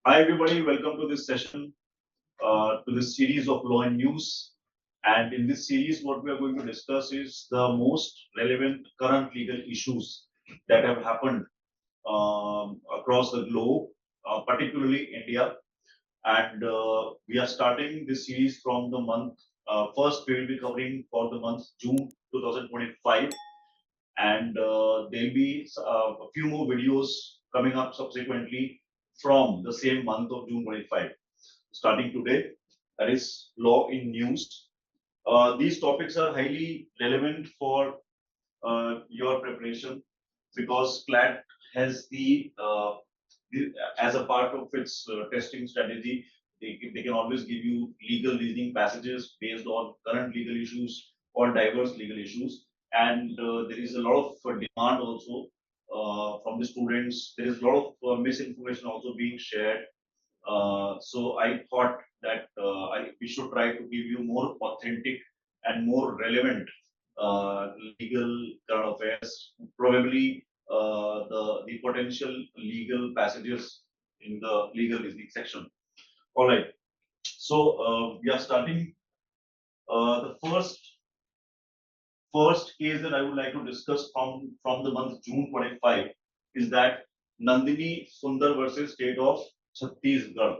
Hi everybody, welcome to this session, to this series of law and news. And in this series, what we are going to discuss is the most relevant current legal issues that have happened across the globe, particularly India. And we are starting this series from the month, first we will be covering for the month June 2025. And there'll be a few more videos coming up subsequently from the same month of June 25, starting today. That is law in news. These topics are highly relevant for your preparation because CLAT has as a part of its testing strategy, they can always give you legal reasoning passages based on current legal issues or diverse legal issues. And there is a lot of demand also from the students. There is a lot of misinformation also being shared. So I thought that we should try to give you more authentic and more relevant legal current affairs, probably the potential legal passages in the legal reasoning section. All right. So we are starting the first case that I would like to discuss from the month June 25 is that Nandini Sundar versus State of Chhattisgarh.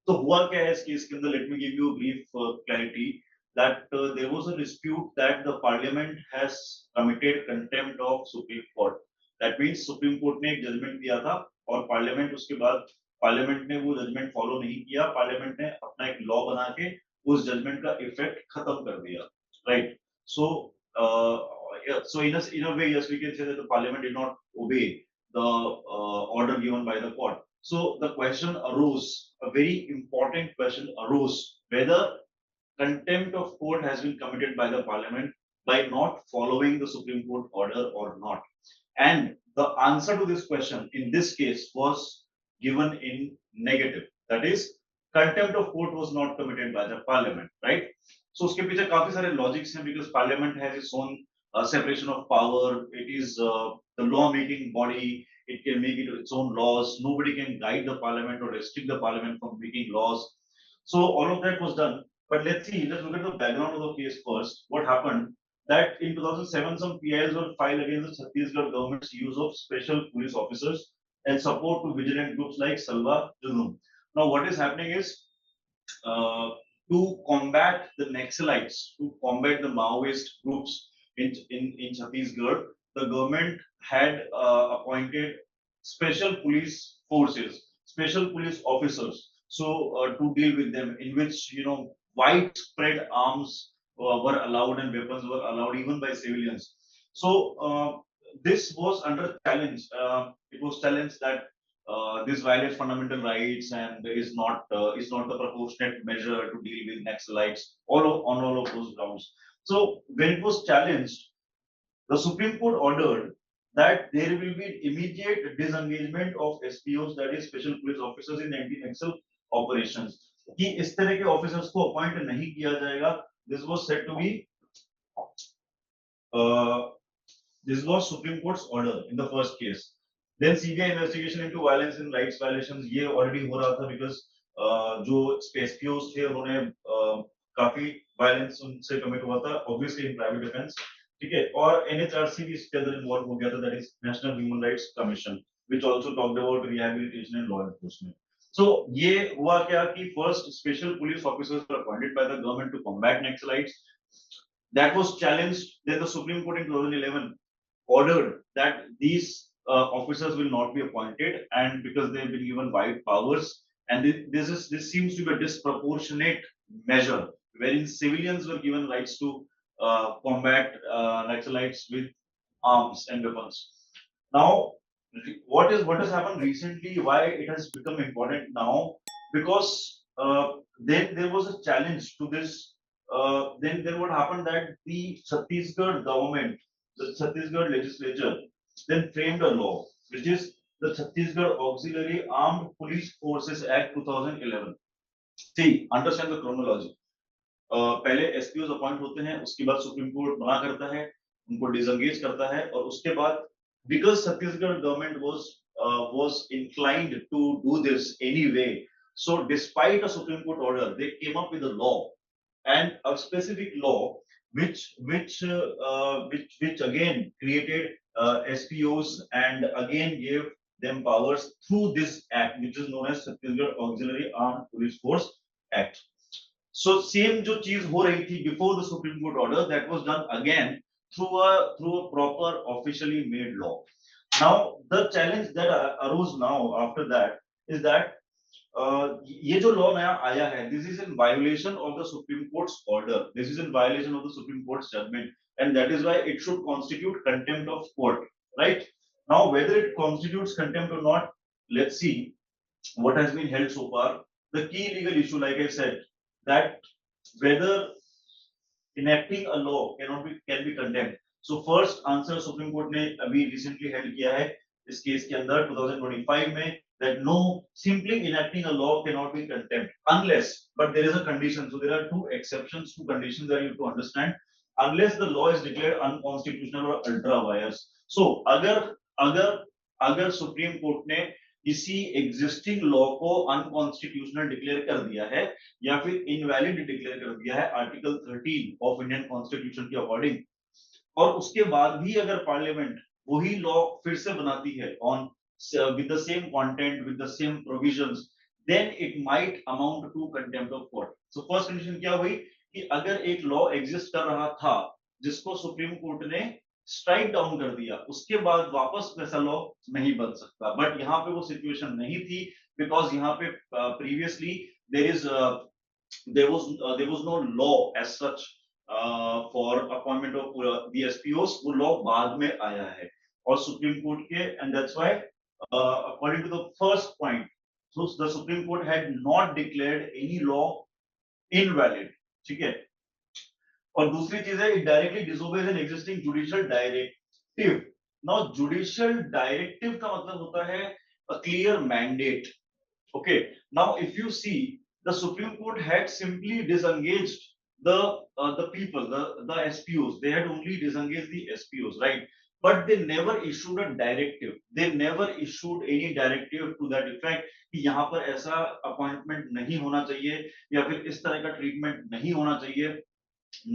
तो हुआ क्या है इस case के अंदर? Let me give you brief clarity that there was a dispute that the parliament has committed contempt of supreme court. That means supreme court ने एक judgement दिया था और पार्लियामेंट उसके बाद पार्लियामेंट ने वो जजमेंट फॉलो नहीं किया. पार्लियामेंट ने अपना एक लॉ बना के उस जजमेंट का इफेक्ट खत्म कर दिया. Right. So in a way, yes, we can say that the parliament did not obey the order given by the court. So the question arose, a very important question arose, whether contempt of court has been committed by the parliament by not following the Supreme Court order or not. And the answer to this question in this case was given in negative. That is, contempt of court was not committed by the parliament, right? So उसके पीछे काफी सारे logics हैं because parliament has its own separation of power. It is the law-making body. It can make its own laws. Nobody can guide the parliament or restrict the parliament from making laws. So all of that was done. But let's look at the background of the case first. What happened? That in 2007, some PILs were filed against the Chhattisgarh government's use of special police officers and support to vigilant groups like Salwa Junum. Now, what is happening is uh, to combat the Naxalites, to combat the Maoist groups in Chhattisgarh, the government had appointed special police forces, special police officers, so to deal with them, in which widespread arms were allowed and weapons were allowed even by civilians. So this was under challenge. It was challenged that this violates fundamental rights and is not the proportionate measure to deal with Naxalites. On all of those grounds. So when it was challenged, the Supreme Court ordered that there will be immediate disengagement of SPOs, that is special police officers in anti-Naxal operations. कि इस तरह के officers को appoint नहीं किया जाएगा. This was said to be this was Supreme Court's order in the first case. Then CBI investigation into violence and rights violations ये already हो रहा था because जो SPOs थे उन्होंने काफी वायलेंस उनसे कमिट हुआ था, ऑब्वियसली इन प्राइवेट डिफेंस. ठीक है. और NHRC भी इसके अंदर इन्वॉल्व हो गया था, that is National Human Rights Commission, which also talked about rehabilitation and law enforcement. So ये हुआ क्या कि first special police officers were appointed by the government to combat naxalites. That was challenged. Then the Supreme Court in 2011 ordered that these officers will not be appointed, and because they have been given wide powers, and this seems to be a disproportionate measure wherein civilians were given rights to combat Naxalites with arms and weapons. Now, what has happened recently? Why it has become important now? Because then there was a challenge to this. Then what happened that the Chhattisgarh government, the Chhattisgarh legislature, then framed a law, which is the Chhattisgarh Auxiliary Armed Police Forces Act 2011. See, understand the chronology. पहले SPO appoint होते हैं, उसके बाद supreme court मना करता है, उनको disengage करता है, और उसके बाद because Chhattisgarh government was was inclined to do this anyway. So despite a Supreme Court order, they came up with a law, and a specific law which again created SPOs and again gave them powers through this act, which is known as Chhattisgarh Auxiliary Armed Police Force Act. So same जो चीज हो रही थी before the Supreme Court order, that was done again through a proper officially made law. Now the challenge that arose now after that is that ये जो law नया आया है, this is in violation of the Supreme Court's order, this is in violation of the Supreme Court's judgement, and that is why it should constitute contempt of court, right? Now whether it constitutes contempt or not, let's see what has been held so far. The key legal issue, like I said, that whether enacting a law can be condemned. So first answer supreme Court ने अभी recently held किया है इस case के अंदर 2025 में, that no, simply enacting a law cannot be contempt unless, but there is a condition. So there are two exceptions, two conditions that you have to understand. Unless the law is declared unconstitutional or ultra vires. So अगर अगर अगर supreme Court ने किसी existing law को unconstitutional declare कर दिया है या फिर इनवैलिड डिक्लेयर कर दिया है आर्टिकल 13 ऑफ इंडियन कॉन्स्टिट्यूशन के अकॉर्डिंग, और उसके बाद भी अगर पार्लियामेंट वही लॉ फिर से बनाती है on with the same content, with the same provisions, then it might amount to contempt of court. So first condition क्या हुई कि अगर एक लॉ एग्जिस्ट कर रहा था जिसको सुप्रीम कोर्ट ने स्ट्राइक डाउन कर दिया, उसके बाद वापस वैसा लॉ नहीं बन सकता. बट यहाँ पे वो सिचुएशन नहीं थी, बिकॉज यहाँ पे previously there was no law as such for appointment of the SPOs. वो लॉ बाद में आया है और सुप्रीम कोर्ट के, and that's why according to the first point, so the Supreme Court had not declared any law invalid. ठीक है? और दूसरी चीज है, it directly disobeys an existing judicial directive. Now judicial directive का मतलब होता है a clear mandate. Okay. Now if you see, the Supreme Court had simply disengaged the people, the SPOs. They had only disengaged the SPOs, right? But they never issued a directive. They never issued any directive to that effect कि यहाँ पर ऐसा appointment नहीं होना चाहिए या फिर इस तरह का ट्रीटमेंट नहीं होना चाहिए.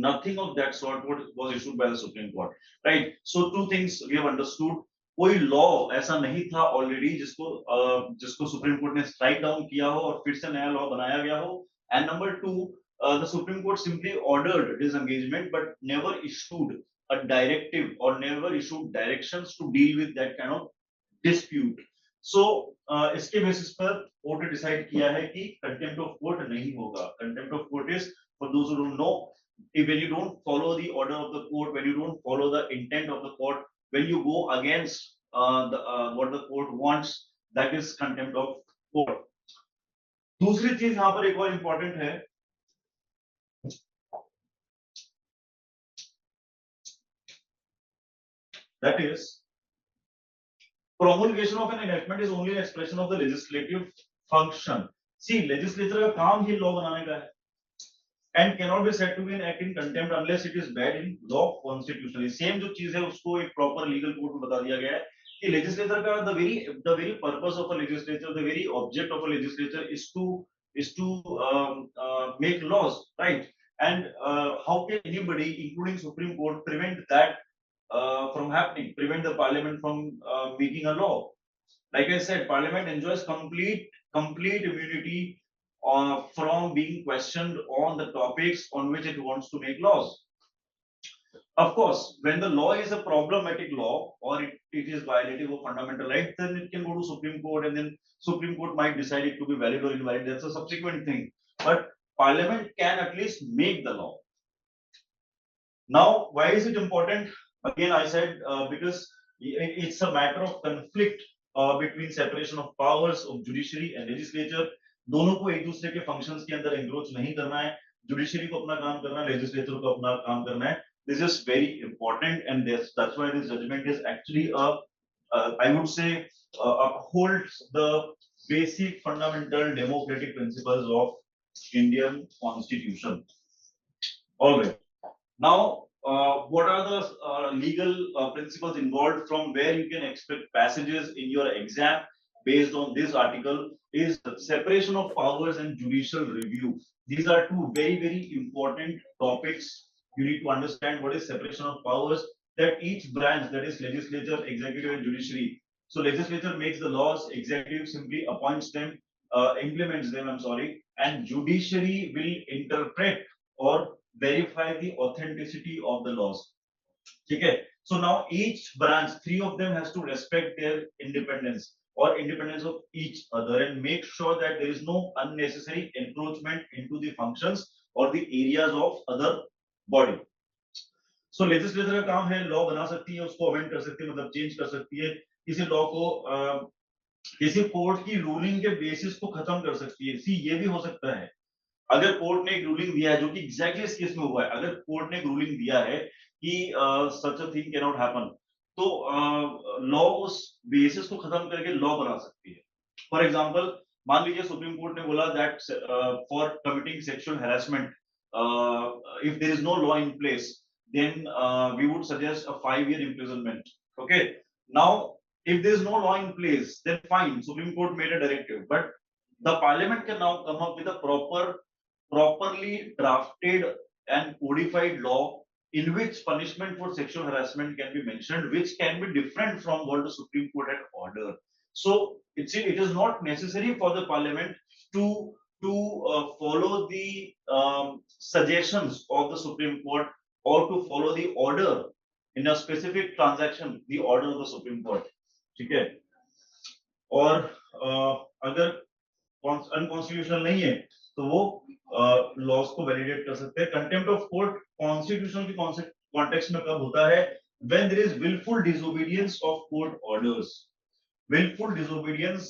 Nothing of that sort was issued by the Supreme Court, right? So two things we have understood. कोई लॉ ऐसा नहीं था ऑलरेडी जिसको सुप्रीम कोर्ट ने स्ट्राइक डाउन किया हो और फिर से नया लॉ बनाया गया हो. And number two, the Supreme Court simply ordered disengagement but never issued a directive or never issued directions to deal with that kind of dispute. So इसके बेसिस पर कोर्ट ने डिसाइड किया है कि कंटेम्प्ट ऑफ कोर्ट नहीं होगा. Contempt of court is, for those who don't know, when you don't follow the order of the court, when you don't follow the intent of the court, when you go against what the court wants, that is contempt of court. दूसरी चीज यहाँ पर एक और important है, that is promulgation of an enactment is only an expression of the legislative function. See, legislature का काम ही law बनाने का है, and cannot be said to be an act in contempt unless it is bad in law constitutionally. Same जो चीज है उसको एक proper legal code में बता दिया गया है कि legislature का the very purpose of a legislature, the very object of a legislature is to make laws, right? And how can anybody, including Supreme Court, prevent that from happening, prevent the parliament from making a law? Like I said, parliament enjoys complete immunity from being questioned on the topics on which it wants to make laws. Of course, when the law is a problematic law or it is violative of fundamental rights, then it can go to Supreme Court and then Supreme Court might decide it to be valid or invalid. That's a subsequent thing. But Parliament can at least make the law. Now, why is it important? Again, I said because it's a matter of conflict between separation of powers of judiciary and legislature. दोनों को एक दूसरे के functions के अंदर encroach नहीं करना है. जुडिशरी को अपना काम करना है, लेजिस्लेचर को अपना काम करना है. This is very important, and that's why this judgment is actually I would say upholds the basic fundamental democratic principles of Indian Constitution. All right. Now what are the legal principles involved from where you can expect passages in your exam based on this article is separation of powers and judicial review. These are two very, very important topics. You need to understand what is separation of powers, that each branch, that is legislature, executive and judiciary. So legislature makes the laws, executive simply appoints them, implements them, I'm sorry, and judiciary will interpret or verify the authenticity of the laws. Okay. So now each branch, three of them has to respect their independence or independence of each other and make sure that there is no unnecessary encroachment into the functions or the areas of other body. So legislature का काम है law बना सकती है, उसको amend कर सकती है, मतलब चेंज कर सकती है, किसी लॉ को किसी कोर्ट की रूलिंग के बेसिस को खत्म कर सकती है। सी ये भी हो सकता है अगर कोर्ट ने एक रूलिंग दिया है, जो कि एग्जैक्टली इस केस में हुआ है, अगर कोर्ट ने एक रूलिंग दिया है कि such a thing can not happen, तो लॉ उस बेसिस को खत्म करके लॉ बना सकती है। फॉर एग्जांपल, मान लीजिए सुप्रीम कोर्ट ने बोला that for committing sexual harassment if there is no law in place then we would suggest a 5 year imprisonment. Okay, now if there is no law in place, then fine, supreme court made a directive, but the parliament can now come up with a properly drafted and codified law in which punishment for sexual harassment can be mentioned, which can be different from what the Supreme Court had ordered. So it is not necessary for the Parliament to follow the suggestions of the Supreme Court or to follow the order in a specific transaction, the order of the Supreme Court. ठीक है? और अगर unconstitutional नहीं है तो वो loss को validate कर सकते हैं। कंटेम्प्ट ऑफ कोर्ट कॉन्स्टिट्यूशन की कॉन्टेक्स्ट में कब होता है? When there is wilful disobedience of court orders. Wilful disobedience,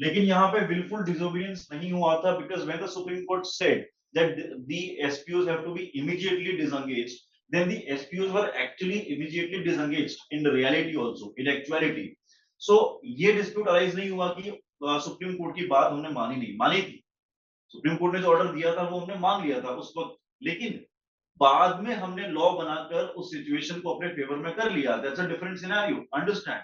लेकिन यहाँ पे विलफुल डिसोबीडियंस नहीं हुआ था because when the Supreme Court said that the SPOs have to be immediately disengaged, then the SPOs were actually immediately disengaged in the reality also, in actuality. So ये dispute arise नहीं हुआ कि supreme court की बात हमने मानी नहीं, मानी थी। सुप्रीम कोर्ट ने जो ऑर्डर दिया था वो हमने मान लिया था उस वक्त, लेकिन बाद में हमने लॉ बनाकर उस सिचुएशन को अपने फेवर में कर लिया। That's a different scenario, understand.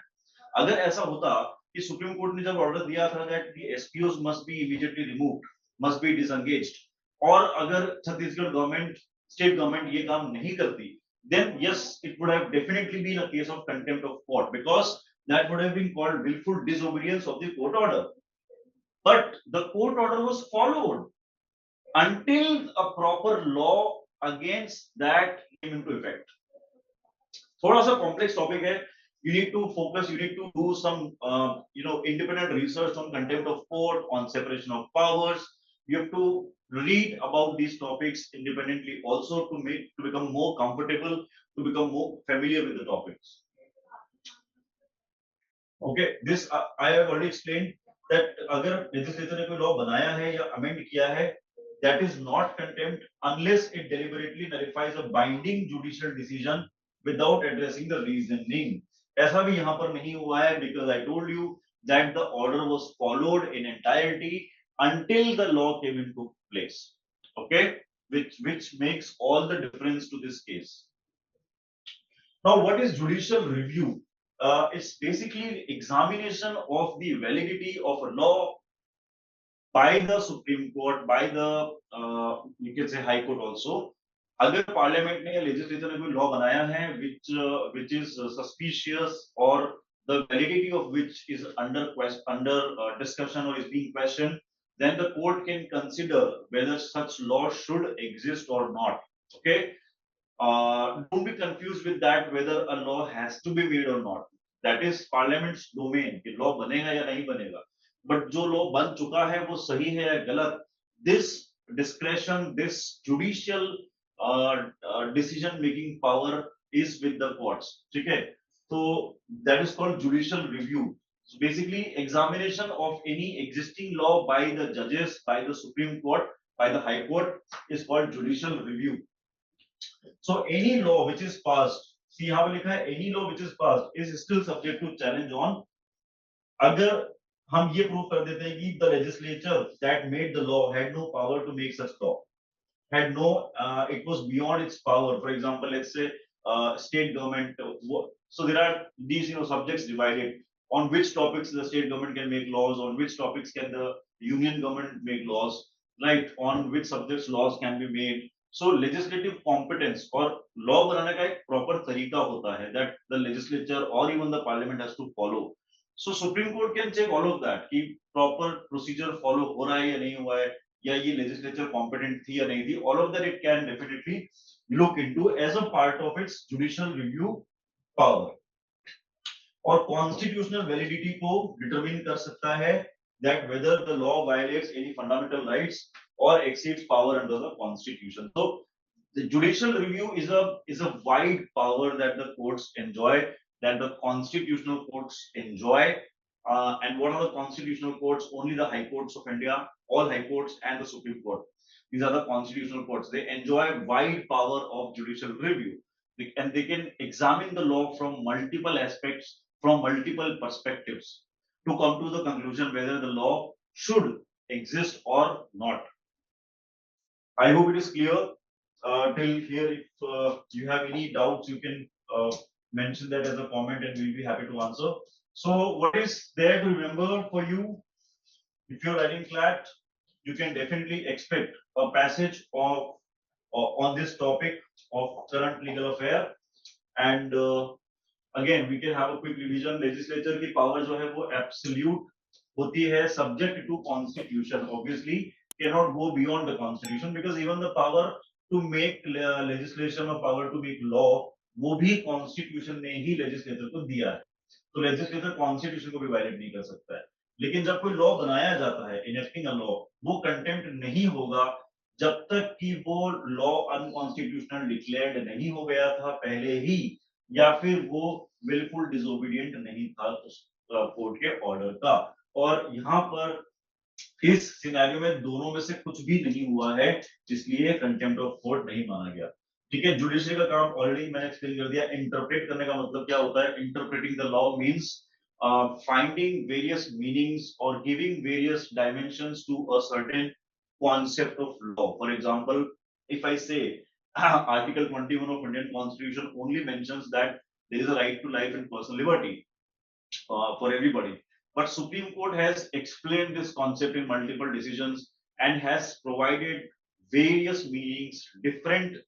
अगर ऐसा होता कि सुप्रीम कोर्ट ने जब ऑर्डर दिया था that the SPOs must be immediately removed, must be disengaged, और अगर छत्तीसगढ़ गवर्नमेंट, स्टेट गवर्नमेंट ये काम नहीं करती, then yes, it would have definitely been a case of contempt of court, because that would have been called willful disobedience of the court order. But the court order was followed until a proper law against that came into effect. थोड़ा सा complex topic है. You need to focus, you need to do some independent research on contempt of court, on separation of powers. You have to read about these topics independently also to become more comfortable, to become more familiar with the topics. Okay, this I have already explained that अगर legislature ने कोई law बनाया है या amend किया है, that is not contempt unless it deliberately nullifies a binding judicial decision without addressing the reasoning. ऐसा भी यहाँ पर नहीं हुआ है, because I told you that the order was followed in entirety until the law came into place. Okay, which makes all the difference to this case. Now, what is judicial review? It's basically examination of the validity of a law by the Supreme Court, by the you can say High Court also. अगर parliament ने या legislature ने कोई law बनाया है which is suspicious or the validity of which is under discussion or is being questioned, then the court can consider whether such law should exist or not. Okay, don't be confused with that whether a law has to be made or not. That is parliament's domain कि law बनेगा या नहीं बनेगा, but जो law बन चुका है वो सही है या गलत, this discretion, this judicial decision making power is with the courts. ठीक है, so that is called judicial review. So basically examination of any existing law by the judges, by the Supreme Court, by the High Court is called judicial review. So any law which is passed, see यहाँ पे लिखा है any law which is passed is still subject to challenge on, अगर हम ये prove कर देते हैं कि the legislature that made the law had no power to make such law. had no, it was beyond its power. For example, let's say state government. So there are these, subjects divided on which topics the state government can make laws, on which topics can the union government make laws, right? On which subjects laws can be made. So legislative competence or law बनाने का एक proper तरीका होता है that the legislature or even the parliament has to follow. So Supreme Court can check all of that कि proper procedure follow हो रहा है या नहीं हुआ है, या ये legislature competent थी या नहीं थी. All of that it can definitely look into as a part of its judicial review power. और constitutional validity को determine कर सकता है that whether the law violates any fundamental rights or exceeds power under the constitution. So the judicial review is a wide power that the courts enjoy, that the constitutional courts enjoy. And what are the constitutional courts? Only the high courts of India, all high courts and the Supreme Court. These are the constitutional courts. They enjoy wide power of judicial review, and they can examine the law from multiple aspects, from multiple perspectives, to come to the conclusion whether the law should exist or not. I hope it is clear till here. If you have any doubts, you can mention that as a comment and we'll be happy to answer. So what is there to remember for you? If you're writing CLAT, you can definitely expect a passage of on this topic of current legal affair. And again, we can have a quick revision. Legislature की power जो है वो absolute होती है, subject to constitution. Obviously, cannot go beyond the constitution, because even the power to make legislation or power to make law, वो भी constitution ने ही legislature को दिया है. तो legislature constitution को भी violate नहीं कर सकता है. लेकिन जब कोई law बनाया जाता है, enacting a law, वो contempt नहीं होगा जब तक कि वो law unconstitutional declared नहीं हो गया था पहले ही, या फिर वो willful disobedient नहीं था उस कोर्ट के ऑर्डर का. और यहाँ पर इस सिनेरियो में दोनों में से कुछ भी नहीं हुआ है, इसलिए कंटेम्प्ट ऑफ कोर्ट नहीं माना गया. ठीक है, जुडिशरी का काम ऑलरेडी मैंने एक्सप्लेन कर दिया. इंटरप्रेट करने का मतलब क्या होता है? Interpreting the law means finding various meanings or giving various dimensions to a certain concept of law. For example, if I say Article 21 of Indian Constitution only mentions that there is a right to life and personal liberty for everybody. But Supreme Court has explained this concept in multiple decisions and has provided various meanings, different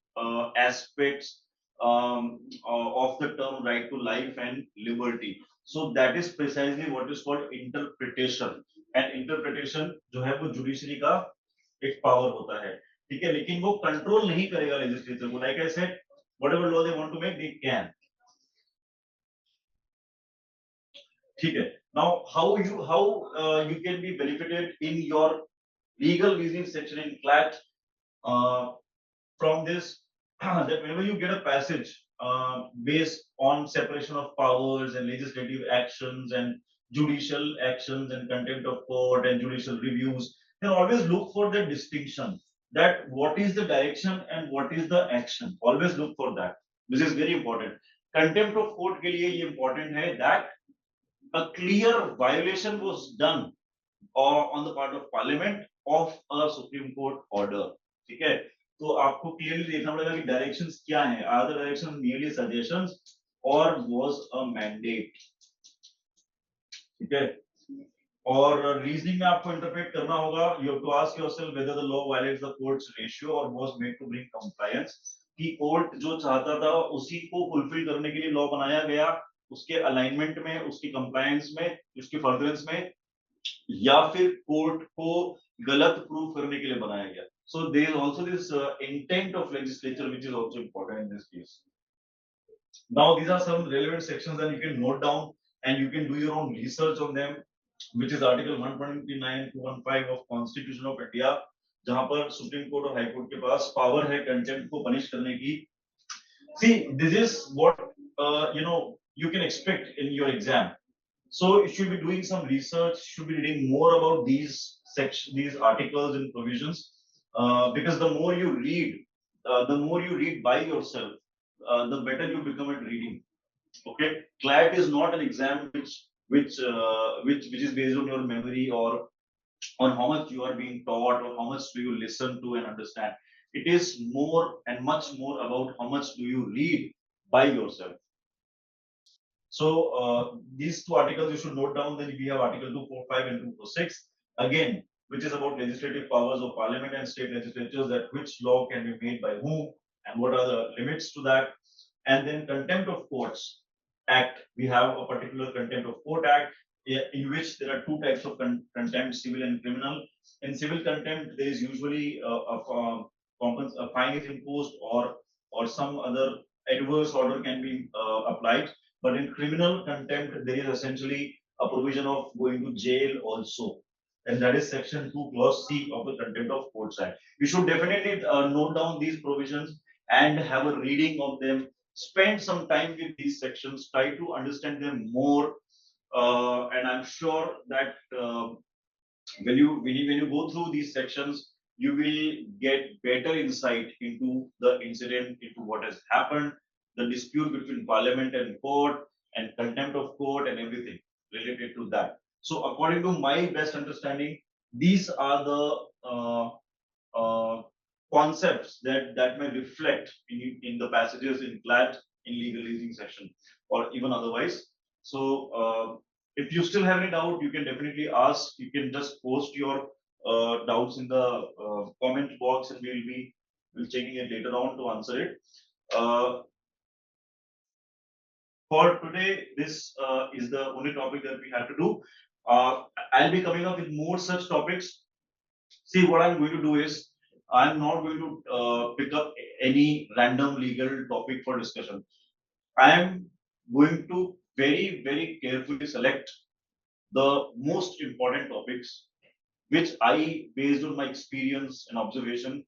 aspects of the term right to life and liberty. So that is precisely what is called interpretation. And interpretation जो है वो judiciary का एक power होता है. ठीक है, लेकिन वो control नहीं करेगा legislature को. Like I said, whatever law they want to make, they can. ठीक है. Now, how you can be benefited in your legal reasoning section in CLAT from this, that whenever you get a passage based on separation of powers and legislative actions and judicial actions and contempt of court and judicial reviews, then always look for the distinction, that what is the direction and what is the action. Always look for that. This is very important. Contempt of court के लिए ये important है that a clear violation was done on the part of parliament of a Supreme Court order. ठीक है, तो आपको clearly देखना पड़ेगा कि डायरेक्शंस क्या हैं. Are the direction merely suggestions or was a mandate. ठीक है, और रीजनिंग में आपको इंटरप्रेट करना होगा. You have to ask yourself whether the law violates the court's ratio or was made to bring compliance. कि कोर्ट जो चाहता था उसी को फुलफिल करने के लिए लॉ बनाया गया, उसके अलाइनमेंट में, उसकी कंप्लायंस में, उसकी फर्दरेंस में, या फिर कोर्ट को गलत प्रूव करने के लिए बनाया गया. So there is also this intent of legislature which is also important in this case. Now these are some relevant sections and you can note down and you can do your own research on them, which is Article 129 to 15 of Constitution of India, जहां पर supreme court और high court के पास power है contempt को punish करने की. See, this is what you can expect in your exam. So you should be doing some research, should be reading more about these these articles and provisions, because the more you read by yourself, the better you become at reading. Okay, CLAT is not an exam which is based on your memory or on how much you are being taught or how much do you listen to and understand. It is more and much more about how much do you read by yourself. So these two articles you should note down. Then we have Article 245 and 246 again, which is about legislative powers of Parliament and state legislatures, that which law can be made by whom and what are the limits to that. And then Contempt of Courts Act. We have a particular Contempt of Court Act in which there are two types of contempt, civil and criminal. In civil contempt, there is usually a fine is imposed, or some other adverse order can be applied. But in criminal contempt, there is essentially a provision of going to jail also. And that is section 2 clause C of the Contempt of Courts Act. You should definitely note down these provisions and have a reading of them. Spend some time with these sections, try to understand them more. And I'm sure that when you go through these sections, you will get better insight into the incident, into what has happened, the dispute between parliament and court, and contempt of court, and everything related to that. So, according to my best understanding, these are the uh, concepts that may reflect in the passages in CLAT, in legal reasoning section, or even otherwise. So, if you still have any doubt, you can definitely ask. You can just post your doubts in the comment box, and we'll checking it later on to answer it. For today, this is the only topic that we have to do. I'll be coming up with more such topics. See, what I'm going to do is I'm not going to pick up any random legal topic for discussion. I am going to very carefully select the most important topics which I, based on my experience and observation,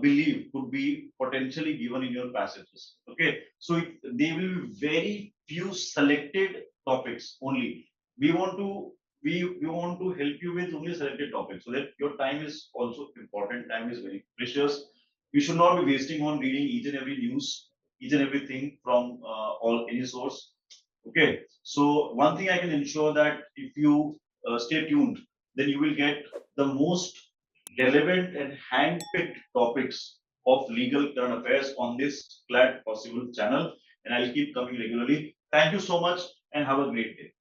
believe could be potentially given in your passages. Okay, so they will be very few selected topics only. We want to we want to help you with only selected topics, so that your time is also important. Time is very precious. You should not be wasting on reading each and every news, each and everything from all any source. Okay, so one thing I can ensure that if you stay tuned, then you will get the most relevant and hand-picked topics of legal current affairs on this Glad Possible channel, and I'll keep coming regularly. Thank you so much and have a great day.